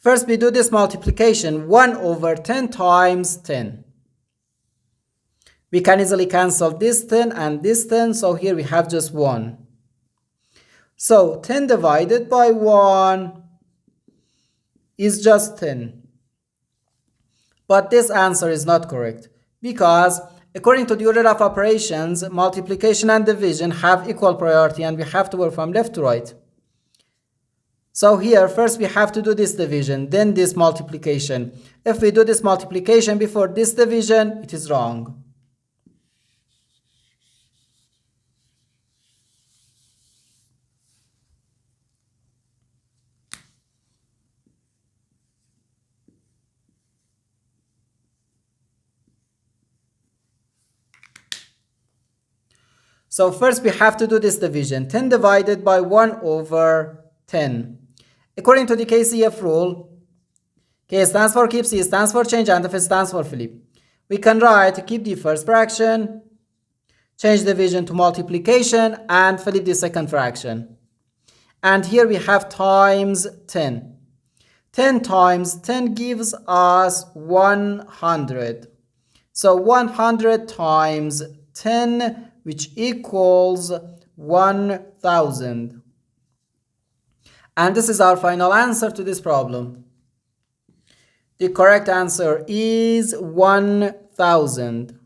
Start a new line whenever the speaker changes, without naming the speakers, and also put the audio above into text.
First we do this multiplication, 1 over 10 times 10. We can easily cancel this 10 and this 10, so here we have just 1. So 10 divided by 1 is just 10. But this answer is not correct because according to the order of operations, multiplication and division have equal priority and we have to work from left to right. So here first we have to do this division, then this multiplication. If we do this multiplication before this division, it is wrong. So first we have to do this division, 10 divided by 1 over 10. According to the KCF rule, K stands for keep, C stands for change, and F stands for flip. We can write keep the first fraction, change division to multiplication, and flip the second fraction. And here we have times 10. 10 times 10 gives us 100. So 100 times 10, which equals 1000. And this is our final answer to this problem. The correct answer is 1000.